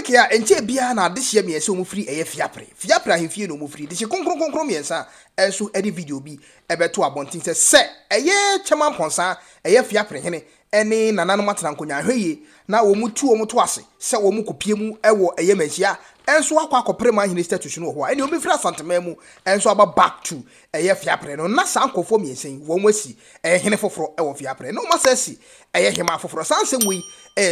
America enche bia na de hye miense omu free eye fiapre ahemfie no omu free de hye konkron miensa enso edi video bi ebeto abontin se eye chema mponsa eye fiapre hene ene nananom atena nkonya hweye na wo mutu ase se wo mukopie mu ewo eye manhia enso akwa akopre ma hene status no ho ene obi fra santema mu enso aba back to eye fiapre no na sankofo miensen wo mwasi hene foforo ewo fiapre no masasi eye hema foforo sansem wi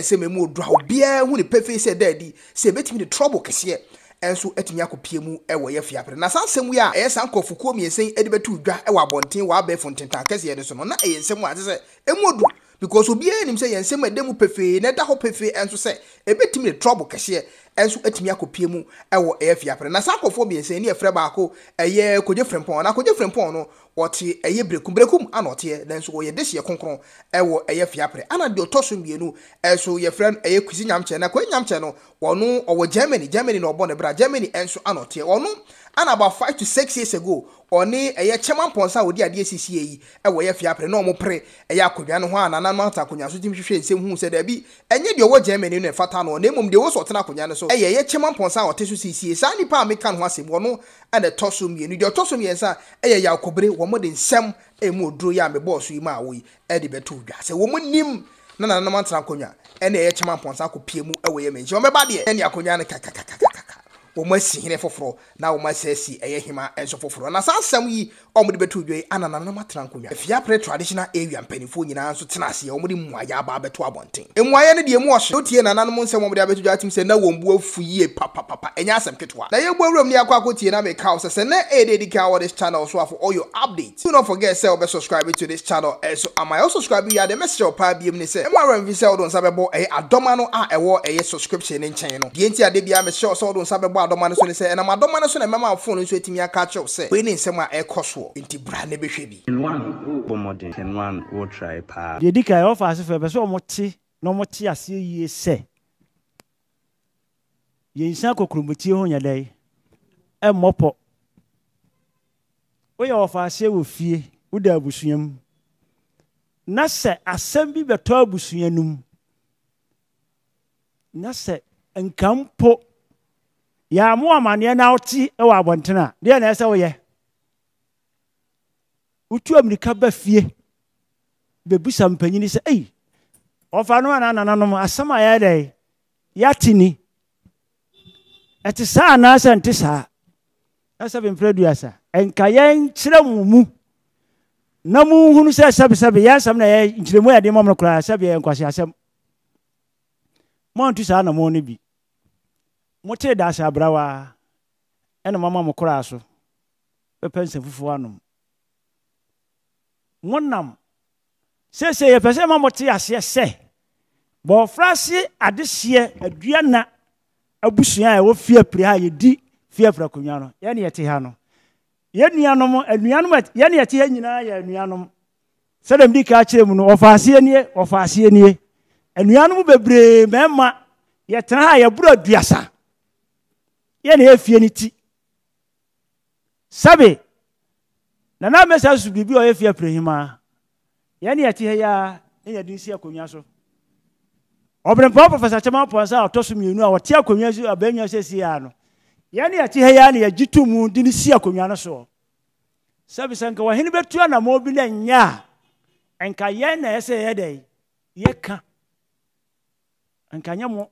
se memu odra obia hu ne pefe se daddy se betimi de trouble kese enso etimi akopie mu ewo ye fiapre na sansem wi a sankofu ko miensen edi betu dwa ewo abonten wa ba fontentan kese ye de so no na ensem a se emu odu because obia nim se yensem edemu pefe na da ho pefe enso se ebetimi de trouble kese enso etimi akopie mu ewo fiapre na sankofo miensen ne efre baako eye koje frempon na koje frempon no wote eye brekum anote den so wo ye dehye konkron ewo eye fiapre ana de otoso mienu enso ye friend eye kwisi nyamche na kwa nyamche no wono owo Germany no obo ne bra Germany enso anote wono ana about 5 to 6 years ago oni eye chema mponsa odi ade sisi yi ewo ye fiapre na omo pre eye akodwa no ho ana na mata akonya so timhwehwe nsem hu se da bi enye de owo Germany no fata no na emom de wo so tena akonya no so eye chema mponsa ote so sisi sa nipa ameka no asem wono ana toso mienu de otoso miensa eye ya akobre wo de nsem emu oduro ya me boss yi ma wo yi e de beto dwa se wo nim na nananom atena akonya ene eye chema mponsa akopie mu ewo ye menje o meba de ene akonya no kaka wo masi hene foforo na wo masasi eye hima enso foforo na sansam yi omudi betu dwe anananam atran konwa fiapre traditional area mpanifo nyina nso tena ase omudi muaya aba beto abonten emuaya ne de emu ohye otie nananam nsem omudi abetu dwe atim se na wombu afu yie papa enya asem ketwa na ye gwawram ni akwa akotie na me kaw se na dedicate our this channel so for all your updates. Do not forget say be subscribe to this channel so am I also subscribe you the message of pa biem ni se emwa ram vi se odon sabebo adoma no a ewo subscription ni nchen no de enti ade bia me sure so odon sabebo adoma no so ni se na madoma no so na mema phone so etimi aka chew se we ni nsem a ekoso enti bra na behwe bi in one bomodin can one will try pa de dika offer ase fe be so omote no mote ase yie se ye nsan kokrumutie ho nyadai e mopo we offer ase wo fie wo da abusuam na se asem bi beto abusuanum na se nkampo ya mo amane na oti e wa abontena de na ese wo ye utu amerika ba fie bebusa mpanyini se ofa no anananom asama ya dai yatini eti sa na asa nti sa asa be mpreduasa enka yen kire mu na mu hunu se sabe ya sam na ya nkiremu ya de mamno kura sabe ya nkwase asam mo ntu sa na mo ne bi mo te da sa brawa ena mama mo kura so be pense fufu anom monam se ye pese ma mote ase se bo frase adehye aduana abusua e wo fie pri ha ye di fie fra konwa no ye ne yete ha no ye nuanom anuanom ye ne yete ha nyina ye anuanom se dem di ka kire mu no ofaase nie anuanom bebre mema ye tena ha ye buru aduasa ye ne efie ni ti sabe na mesa su bibi o ye fie prehima ye ne yete ya ne ye din si akonwa so obren professor chama ponsa otoso mienu a wote akonwa so abanwa sesi ya no ye ne yete ya ne yagitu mu din si akonwa no so sabe sanka wa hene betu na mo bi na nya enka ye na ese ye dai ye ka enka nya mo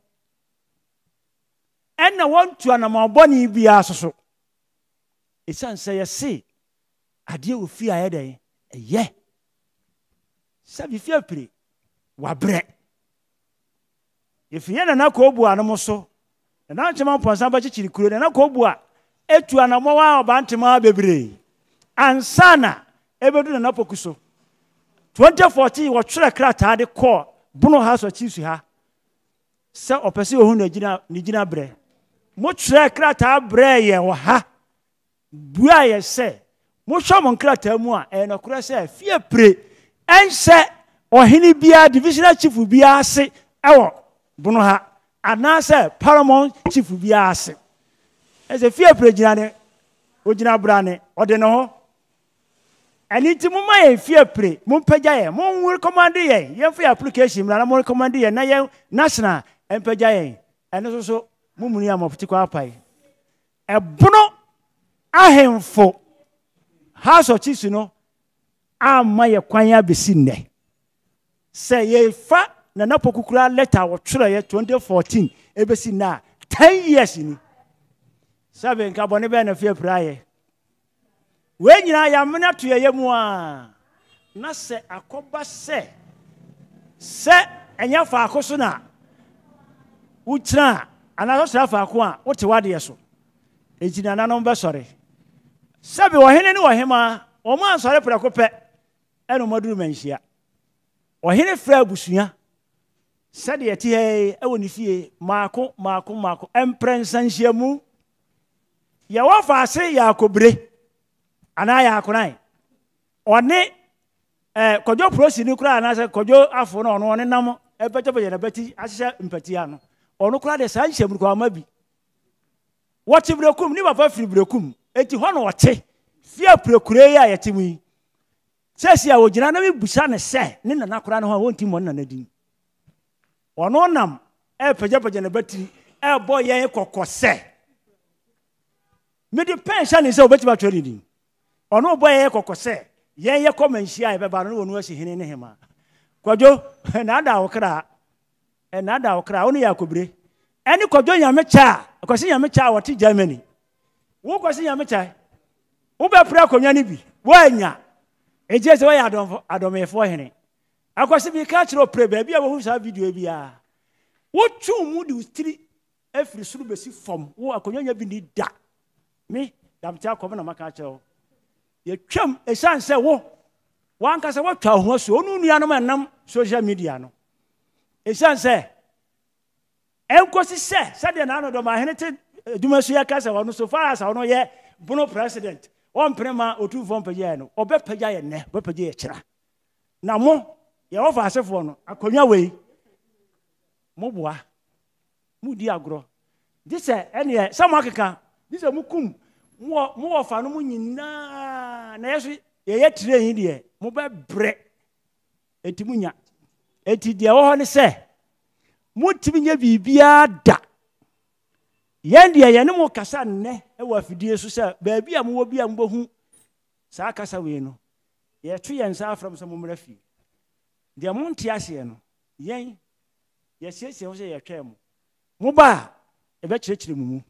enna wontu na mo boni bia soso esanse ye se ade wo fi aye den eye sabi fi apire wa bre efiye na ko bu anamo so na nchema ponsa ba chichiri kuro na ko bu a etu anamo wa obantema bebre ansana ebedu na pokuso 2014 wo twere krata de ko buno ha so chisu ha se opese ohun na gina bre mo twere krata bre ye wo ha bua ye se mo hwam nkrata mu a no kura se fie pre ense ohini bia divisional chief bia ase ewo buno ha anase paramount chief bia ase ese fie pre gina ne ogina brane ode no ho aniti mo ma fie pre mo pagya ye mo recommend ye fie application na mo recommend ye na ye national empagya ye eno so mumuni amoptiko apai ebono ahemfo House of Chiefs no amma ye kwanya besi nne se ye fa na napokukura letter wo twere ye 2014 ebesi na 10 years ni sabe nka bone be na fie praye we nyina ya mena to ye mu a na se akoba se enya fa akoso na utra ana so fa ako a wote wade so ejina nanom be sore sabe wo hene ni wo hema o ma sore prako pe eno maduru manhia wo hene fra abusua sade yeti he ewo ni fie maako emprensanhia mu ya wo fa ase ya akobre ana ya akonan one kojo prosi ni kura na se kojo afo na ono ne nam ebetebeje na beti ahye mpati ano ono kura de san hyem ko amabi wote brekum ni papa firi brekum eti ho no wote fia prekure ya yetimu yi sesi a wogina na mebusa ne se ne nana kura ne ho wonti mo nana din ono nam pejepeje na beti bo ye kokose me de pension ni se obeti ba twere din ono bo ye kokose ye komanhia e beba no wonu asi hene ne hema kwadwo na ada okra onu ya kobre eni kwadwo nyame cha akwasi nyame cha wote Germany wo kwasi nyame cha wo be pra konya ni bi wo anya eje se wo ya adomefo hene akwasi bi ka chiro pre ba bia wo hu sa video bia wo twu mu di ustiri afiri suru besi fom wo akonya bi ni da me dam cha ko na maka cha ye twam esanse wo wanka se wo twa ho so onu nuanom enam social media no esanse enkosi se de na no do ma hene te dumasu ya kasa wono so far as wono ye bono president on prema otu fom pagya no obepagya ye ne obepagya ye kira na mo ye wo fa asefo no akonya wei mo boa mu di agro dise ene samakeka dise mukum mo fa no mu nyina na yeso ye tire yin de mo be bre etimunya eti de wo ho ne se mo timinya bibia da yen de ye ne mo kasa nne e wa fidie so se ba bia mo wo bia mo hu sa kasa we no ye tu yen sa afram se mo mra fi de mo ntiase no yen ye siesie ho se ye twem mo ba e be kirekire mu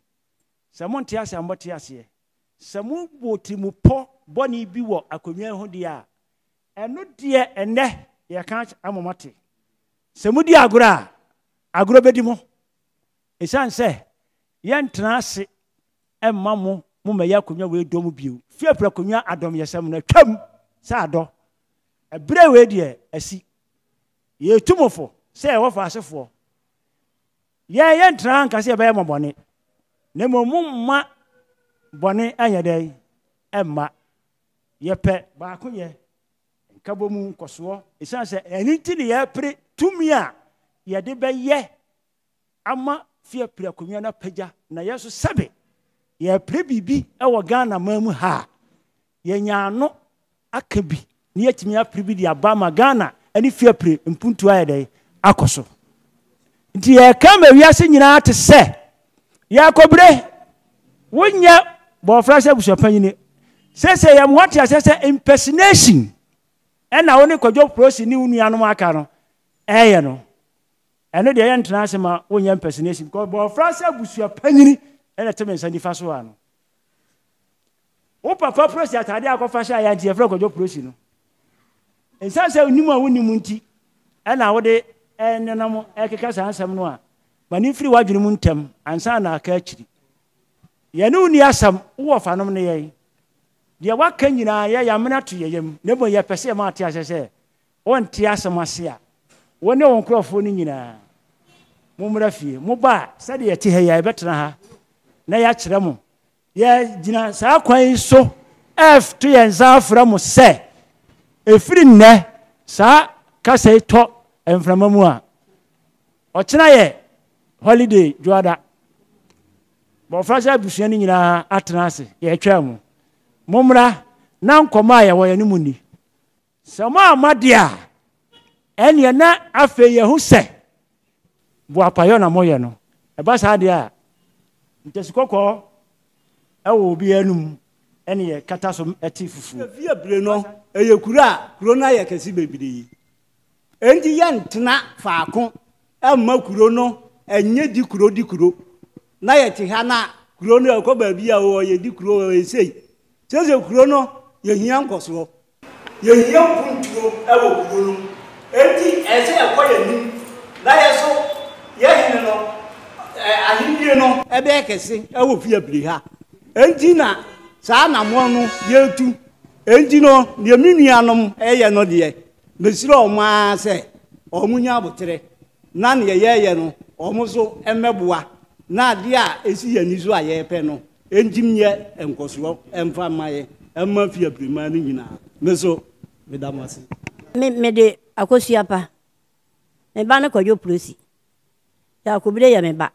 se mo ntiase ambotiase se mo boti mu po boni bi wo akonwa ho dia eno de enne ye kan amomate se mo di agro bedi mo esan se ye ntrase emma mo me ya akonwa we dom biu fie pra akonwa adom yesem na twam sa ado ebre we de asi ye tumofo se wo fa asefo ye ntra nka se be ye mobone ne mo mumma bone anya dai emma ye pe ba ko ye nkabo mu nkoso esan se eniti ne ye pre tumia ye de be ye ama fie pre akonwa na pagya na yeso sabe ye pre bibi e wo Ghana mamu ha ye nyaano akabi ne ye timi apre bi di abama Ghana ani fie pre mpuntu aye dai akoso nti ye kama wiase nyina te se yakobre wonya bo frase busopanyini sese ya mwati asese impersonation ena woni kodwo prosi ni unuanom aka no eye no eno de ye ntena ma wonya impersonation ko bo frase busopanyini ena teme nsani faso ano wo papa prosi atade akofasha ya nti ye fra kodwo prosi no ensanse onimu a wonimu nti ena wode enenam ekeka sansam no a mani firi wadwene mu ntem ansa na aka akiri ye ne uni asam wo fanom ne ye de waka nyina ye ya mena to yeyem ne bo ye pese ma ate asese won te asam ase a woni won krofo ni nyina mo mra fie mo ba sade ye te he ya betena ha na ya kire mo ye gina sa kwan so f to ye nza afra mo se efiri nne sa kasa to enframa mu a ochina ye holiday juada bo frasa busua ni nyina atena ase ye twa mu momra na nkoma ye wo ye ni muni sama amadia ene na afe ye hu se bo apayo na moye no e ba sa dia ntesikoko ewo bi anum ene ye kata so eti fufu fie bre no eye kuro na ye kesi bebiri enti ye ntena faako amma kuro no enye di kuro na ye ti ha na kuro no ekọ ba bia o ye di kuro esei seze kuro no ye hia nkoso ye hia puntuo ewo kuro no enti ese ekọ ye nim na ye so ye hine no ahindie no ebe kesi ewo fie bre ha enti na saa na mo no yetu enti no ne minuanom eye no de mesiro oma se omunya abotere na ne ye no omuso emeboa na de a esi yani so aye pe no enjimye enkoso emfa maye emma fie brima no nyina meso medamase me de akosiapa me ba ne kwadwo prosi ya kobire ya me ba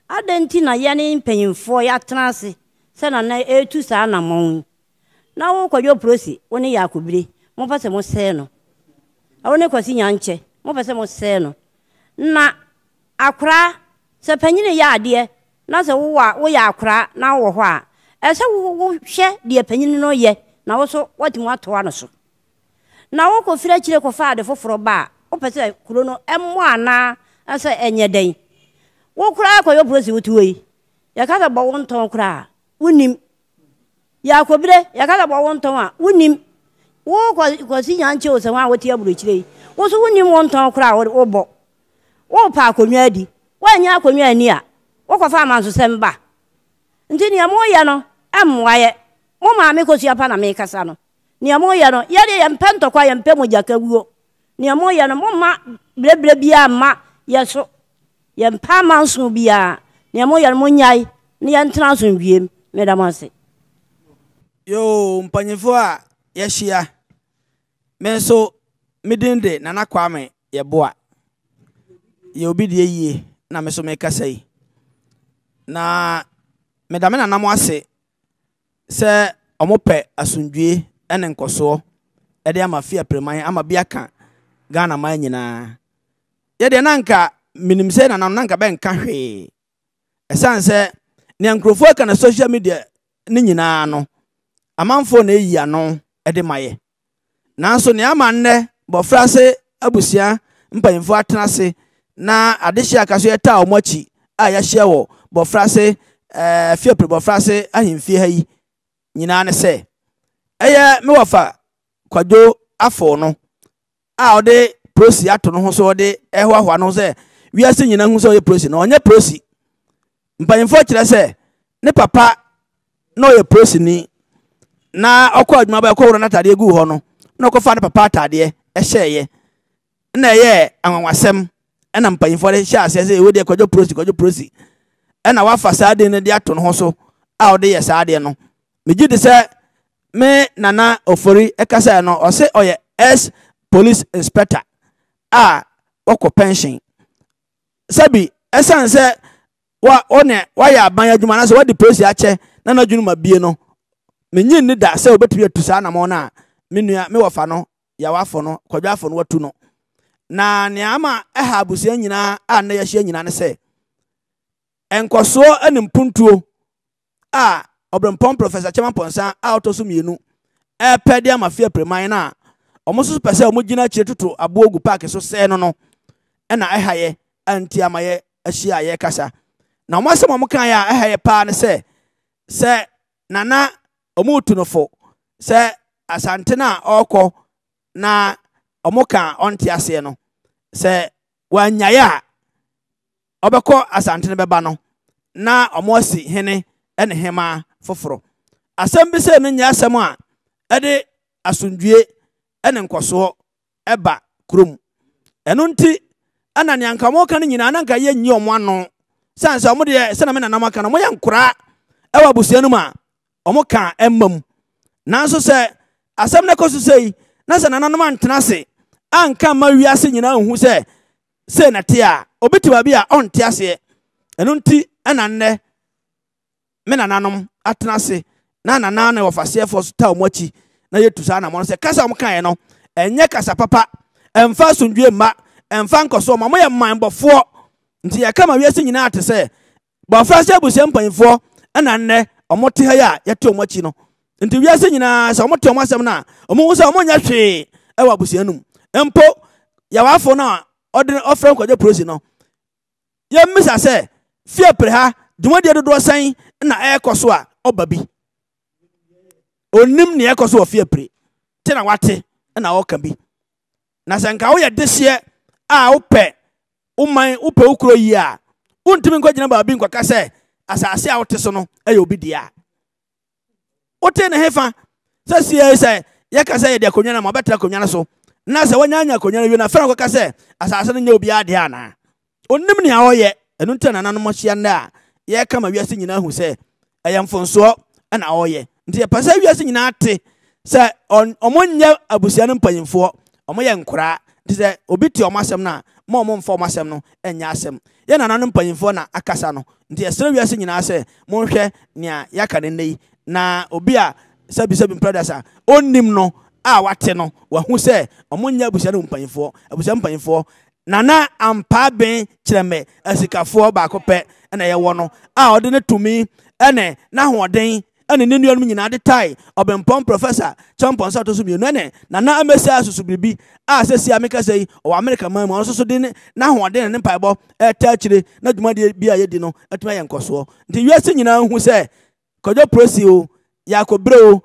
adenti na ye ne mpanyimfo ya transe se na etu saa na mon na wo kwadwo prosi woni ya kobire mo pese mo se no awone kwasi nyanche mo pese mo se no na akra se panyine ya ade na se wo ya akra na wo ho a ese wo hwe de panyine no ye na wo so watimu atoa no so na wo ko fira kire ko fa ade foforo ba wo pese kuro no emmo ana ase enye den wo kura ko yo prosi wutuoi ya ka ba wo nton kura unim ya kobire ya ka ba wo nton a unim wo ko si nyanche o se wa wo tie aburo kire wo so unim wo nton kura wo bo wo pa akonwa di wa nya akonwa ani a wo ko fa manso semba ntini ya mo ya no emwaye mo ma me ko siapa na me kasa no ni mo ya no ye de ye mpento kwa ye mpemo jaka wuo ni mo ya no mo ma brebre bia ma ye so ye mpa manso bia ni mo ya no mo nyai ni ye ntena so wiem me da manse yo mpanyefo a ye hia me so midinde nana kwame ye boa ye obi de yie na me so me kasa yi na me da me nana mo ase se omope asundue ene nkoso e de ama fie preman ama bia ka Ghana man nyina ye de nanka minim se na nanka ben ka hwe esanse ne nkrofo aka na social media ni nyina no amanfo na eyi ano e de maye nanso ne ama nne bofrase abusia mpanyimfo atenase na adehye akaso eta omochi a ya hye wo bofrase fie pre bofrase ahimfie ha yi nyina ne se eye me wafa kwadwo afo no a ode prosi ato no ho so ode ehwahwa no se wiase nyina hu so ye prosi no onye prosi mpanyimfo kire se ne papa no ye prosi ni na okọ adwuma ba ekọ woro na tade egu ho no na okọ fa ne papa tade ehye na ye anwanwasem na mpanyimfo de hye ase se we de kwadwo prosi na wafa saade ne de ato no ho so a ode ye saade no meji de se me nana ofori ekasa no ose oye S police inspector a oko pension sabi esanse wa ya ban adwuma na so wa di police ache na na dwunu mabie no menyi ni da se obetumi atusa na mo na menua me wofa no ya wafo no kwadwa afo no watu no na ne ama eha abusia nyina a na ya hye nyina ne se enkoso animpuntuo a obrempon professor Chairman Ponsa autosum yenu pede ama fie preman na omoso pese omogina kire tutu abogu park so se no na ehaye anti amaye ahia ye kasa na omase mokan ya ehaye pa ne se nana omutu no fo se asante na okọ na omoka onti ase no se wanyaya obekọ asante ne beba no na omosi hene ene hema foforo asem bi se no nya asem a ede asundue ene nkoso eba krom eno nti ana ne anka mo kan nyina na anka ye nyi omo ano sanse omo de se na me na namaka no mo ye nkura ewa busuanu ma omo kan emmam nanso se asem ne koso sei na se nananom antena se anka ma wiase nyina hu se na te a obetiba bi a onte ase eno nti ana nne me nananom atena se na nana na wofase for ta omochi na yetusa na mo se kasa mo kan no enye kasa papa emfa sundue ma emfa nkoso mo ye man bofo nti ya kama wiase nyina ate se ba fa se abusia mpanyimfo ana nne omote ha ya yete omochi no nti wiase nyina se omote omasem na omo se omonya hwe e wa abusia num empo ya wafo na odin ofren kwaje prosi no ye misa se fie pre ha dwumade dodo san na ekoso a obabi onim ne ekoso ofie pre te na wate na woka bi na sanka wo ye dehye a wope uman wope ukuro yi a untimi nkogina ba bi nkwaka se asase a wote so no aye obi dia wote ne hefa se sie se ye ka se ye de akonya na mabetra akonya na so na se wanyanya akonya na wi na fera nkwaka se asase no nya obi ade ana onim ne a woye enu nta na nanom hia nda ye kama wiase nyina hu se ayamfonso na woye nti ye pasa wiase nyina ate se omonya abusia no mpanyimfo omoye nkura nti se obi ti omasem na ma omomfo omasem no enya asem ye na nanom mpanyimfo na akasa no nti ye sere wiase nyina se monhwe nea yaka ne nei na obi a sabi brothers a onnim no a wate no wahu se omonya abusia no mpanyimfo nana ampa ben kireme asikafo ba kope na ye wo no a ode ne tumi ene na hoden ene ne nuanum nyina de tai obempom professor champon sa to so mienu ene nana amesi asusu bibi a sesi ameka sei o America man mo so de na hoden ne mpaibo eta kire na dwuma de bia ye di no atuma ye nkoso nti wiase nyina hu se kojo prosi o yakobre o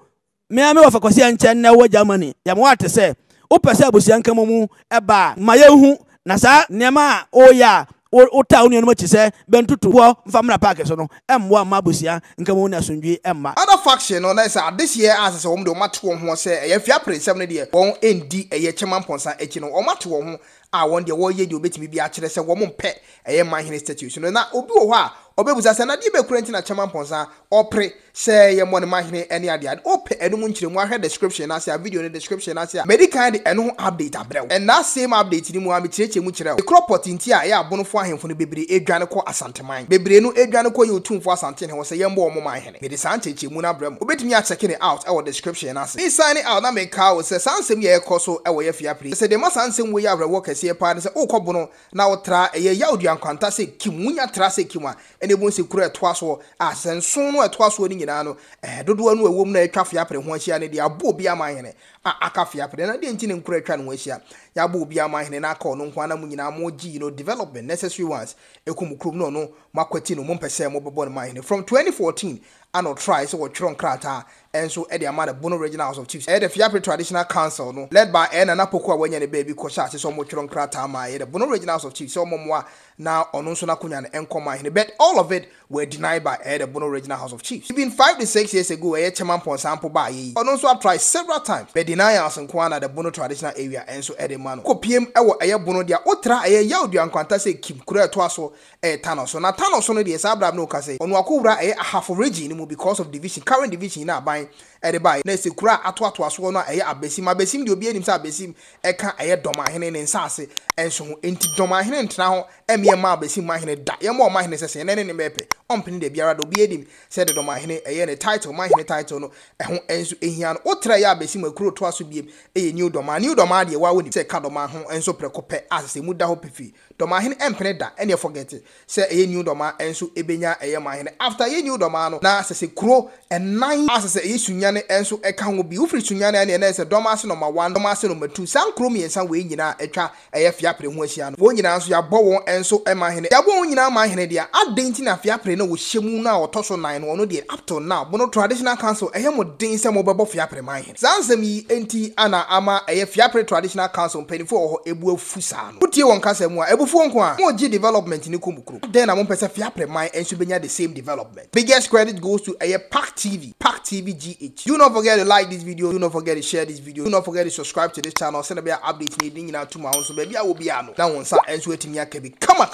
me ame wa fakosi anche na wo Germany ya mo ate se o pese abusia nka mu eba ma ye hu na sa nema oya ota unu no chise bentutu wo mfamra park so no emwa mabusia nka mo na sondwe emma other faction no na say this year as say wo de mato ho say e fia presem ne de won endi eye chema mponsa echi no o mato ho a won de wo ye de obetimi bi a kire say wo mpe eye manhene statue no na obi wo ho a obebusa say na de be kurenti na chema mponsa opre say ye mo ne manhene ene ade ade ope enum nkiremu ahwe description na say video ne description na say medical de eno update abrew and that same update ni mu am kireche mu kire e cropot nti a ye abonofo ahemfo no bebre edwane ko asanteman bebre no edwane ko ye otumfo asante ne ho say ye mbo omo manhene me de san cheche mu na abrew obetimi a check it out e wo description na say sign it out na me ka wo say sansem ye ekoso e wo ye fia pre say de ma sansem wo ye abrew kase pa ne say okobono na wo tra ye yaudu ankwanta say kimunya tra say kimwa ene bon se kura eto aso asenson no eto aso ni nyina no dodo anu ewom na etwa fia pre ho ahia ne de abo obi amahene aka fia pre na de nti ne nkura etwa no ahia ya abo obi amahene na aka ono nko ana mu nyina mo gi no development necessary ones ekum krum no makwati no mo mpese mo bebo no mahene from 2014 ano try so wo tron krata enso e de amada Bono Regional House of Chiefs e de Fiapre Traditional Council no led by Nana Poku awanya ne baby ko sha so mo tron krata ma e de Bono Regional House of Chiefs so momoa na ono nso na kunya ne enkoma hene but all of it were denied by the Bono Regional House of Chiefs. Even 5 to 6 years ago chairman pon sample ba yi ono nso have tried several times but deny us nko na the Bono traditional area enso e de man ko piem e wo Bono dia otra yaudu ankwanta se kim kura to aso tano so na tano so no de sabra no ka say ono akowura half region mu because of division current division na ban e by na se kura ato aso no abesim de obi anim sa abesim e ka doma hene ne nsase enso enti doma hene ntena ho emie ma abesim ma hene da ye ma ma hene sese ne ne mepe ompini de biara do obi anim se de doma hene ne title ma hene title no ho enso ehia no otra ya abesim akuro to aso biem new doma de wa woni se ka doma ho enso prekope asese mu da ho pefi doma hene empene da ene forget se new doma enso ebenya ma hene after new doma no na sese kuro enan asese sunyane enso eka ho bi ufri sunyane ne na se doma se number 1 doma se number 2 san kuro mi ensa we nyina etwa Fiapre ho ahia no wo nyina nso ya bo won enso ma hene ya bo won nyina ma hene dia adenti na Fiapre na wo hyemu na otoso 9 no de up to now Bono Traditional Council mo den se mo bebo Fiapre ma hene sansem yi enti ana ama Fiapre Traditional Council penifo ho ebu afusa no utie won kasa mu a ebufu nko a mo gi development ni komukuru then na mo pese Fiapre ma enso benya the same development. Biggest credit goes to Park TV GH. Do not forget to like this video, do not forget to share this video, do not forget to subscribe to this channel, send a bit updates ni na to my own so baby I will be ano na won sa enso etimi akabi kama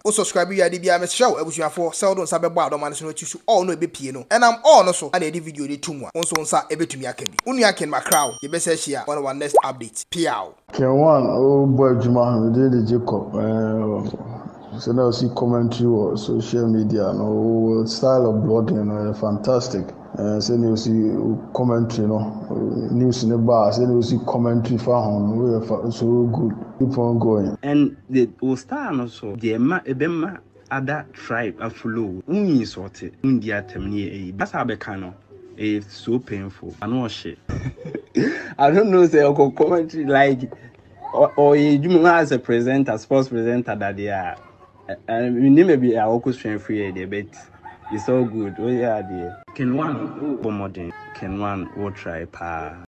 o subscribe you ade bia me show ebusuafo sell don sa be bo adoma so no chisu all no be pie no and I'm all no so and the video dey to mu won sa ebetumi akabi unu aken makraw ye be say share on our next update piao K1 oh boy Juma de Jacob so now see commentary or social media no style of blogging fantastic. Send you see commentary, news in the bar. Send you see commentary for home. So good. Keep on going. And the Ostar also, the Ebema, other tribe aflow. Uni sorted. India temni. That's how becano. It's so painful. I know shit. I don't know say Uncle commentary like or you as a presenter, sports presenter that they are. And we need maybe a Uncle strength free there, but it's all good. Oh yeah, dear. Can one more modern? Can one will try pa?